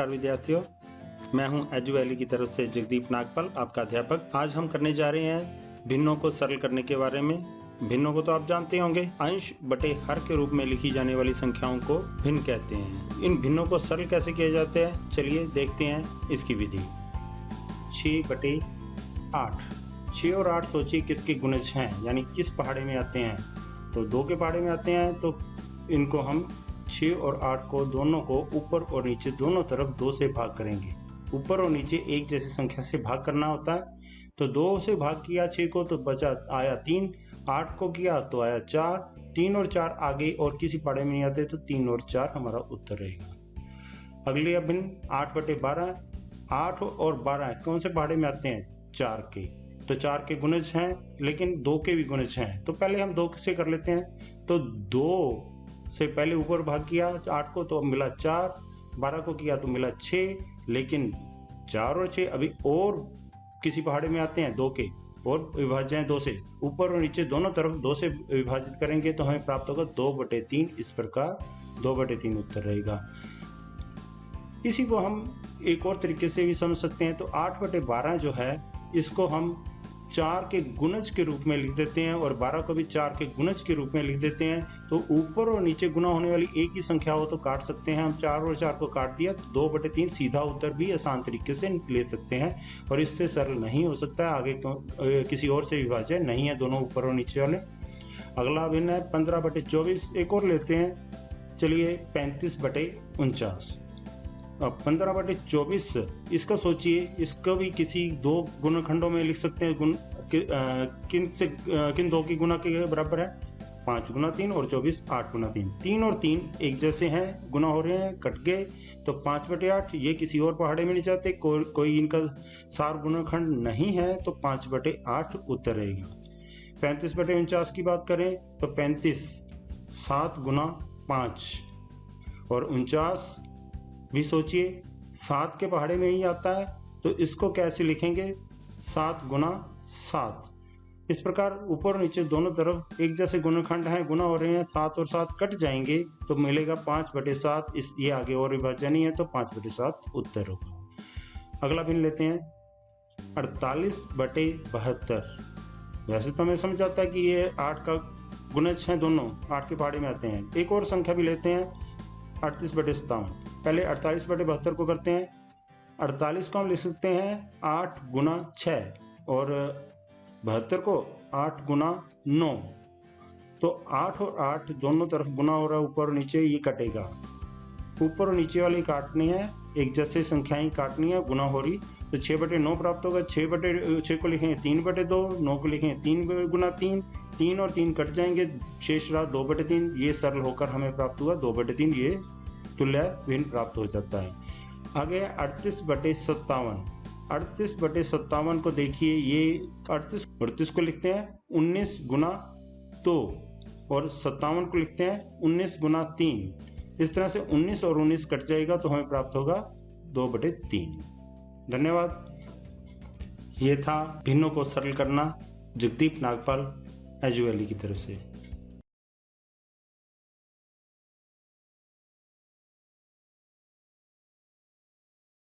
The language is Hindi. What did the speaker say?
नमस्कार विद्यार्थियों, मैं हूं एजू वैली की तरफ से जगदीप नागपाल, आपका अध्यापक। आज हम करने जा रहे हैं भिन्नों को सरल करने के बारे में। भिन्नों को तो आप जानते होंगे, अंश बटे हर के रूप में लिखी जाने वाली संख्याओं को भिन्न कहते हैं। इन भिन्नों को सरल कैसे किया जाता है, चलिए देखते हैं इसकी विधि। 6/8। 6 और 8 सोचिए किसके गुणज हैं, यानी किस पहाड़े में आते हैं। तो 2 के पहाड़े में आते हैं, तो इनको हम 6 और 8 को दोनों को ऊपर और नीचे दोनों तरफ 2 से भाग करेंगे। ऊपर और नीचे एक जैसी संख्या से भाग करना होता है। तो 2 से भाग किया 6 को तो बचा आया 3, 8 को किया तो आया 4, 3 और 4 आगे और किसी पहाड़े में नहीं आते, तो 3 और 4 हमारा उत्तर रहेगा। अगले अभिन्न 8/12। 8 और 12 कौन से पहाड़े में आते हैं, 4 के। तो 4 के गुणज हैं, लेकिन 2 के भी गुणज हैं। तो पहले हम 2 से कर लेते हैं। तो 2 से पहले ऊपर भाग किया 8 को तो मिला 4, 12 को किया तो मिला 6, लेकिन 4 और 6 अभी और किसी पहाड़े में आते हैं 2 के, और विभाज्य हैं 2 से। ऊपर और नीचे दोनों तरफ 2 से विभाजित करेंगे तो हमें प्राप्त होगा 2/3। इस प्रकार 2/3 उत्तर रहेगा। इसी को हम एक और तरीके से भी समझ सकते हैं। तो 8/12 जो है, इसको हम 4 के गुणज के रूप में लिख देते हैं और 12 को भी 4 के गुणज के रूप में लिख देते हैं। तो ऊपर और नीचे गुणा होने वाली एक ही संख्या हो तो काट सकते हैं। हम 4 और 4 को काट दिया तो 2/3 सीधा उत्तर भी आसान तरीके से ले सकते हैं। और इससे सरल नहीं हो सकता है, आगे किसी और से विभाज्य नहीं है दोनों ऊपर और नीचे वाले। अगला भिन्न है 15/24। एक और लेते हैं, चलिए 35/49। अब 15/24 इसका सोचिए, इसको भी किसी 2 गुणनखंडों में लिख सकते हैं। किन 2 की गुना के बराबर है, 5 गुना 3 और 24 8 गुना 3। 3 और 3 एक जैसे हैं, गुना हो रहे हैं, कट गए तो 5/8। ये किसी और पहाड़े में नहीं जाते, कोई इनका सार गुणनखंड नहीं है, तो 5/8 उत्तर रहेगा। 35/49 की बात करें तो 35 7 गुना 5 और 49 भी सोचिए 7 के पहाड़े में ही आता है, तो इसको कैसे लिखेंगे, 7 गुना 7। इस प्रकार ऊपर और नीचे दोनों तरफ एक जैसे गुणनखंड हैं, गुना हो रहे हैं, 7 और 7 कट जाएंगे तो मिलेगा 5/7। ये आगे और विभाज्य नहीं है, तो 5/7 उत्तर होगा। अगला भिन्न लेते हैं 48/72। वैसे तो हमें समझ आता है कि ये 8 का गुणज है, दोनों 8 के पहाड़े में आते हैं। एक और संख्या भी लेते हैं 38/57। पहले 48/72 को करते हैं। 48 को हम लिख सकते हैं 8 गुना 6 और 72 को 8 गुना 9। तो 8 और 8 दोनों तरफ गुना हो रहा है, ऊपर और नीचे, ये कटेगा। ऊपर और नीचे वाली काटनी है, एक जैसे संख्याएं काटनी है, गुना हो रही, तो 6/9 प्राप्त होगा। 6 को लिखेंगे 3/2, 9 को लिखेंगे 3 गुना 3, 3 और 3 कट जाएंगे, शेष रहा 2/3। ये सरल होकर हमें प्राप्त हुआ 2/3। ये तुल्य भिन्न प्राप्त हो जाता है। आगे 38/57। 38/57 को देखिए, ये 38 को लिखते हैं 19 गुना 2 और 57 को लिखते हैं 19 गुना 3। इस तरह से 19 और 19 कट जाएगा तो हमें प्राप्त होगा 2/3। धन्यवाद। ये था भिन्नों को सरल करना, जगदीप नागपाल, एजू वैली की तरफ से।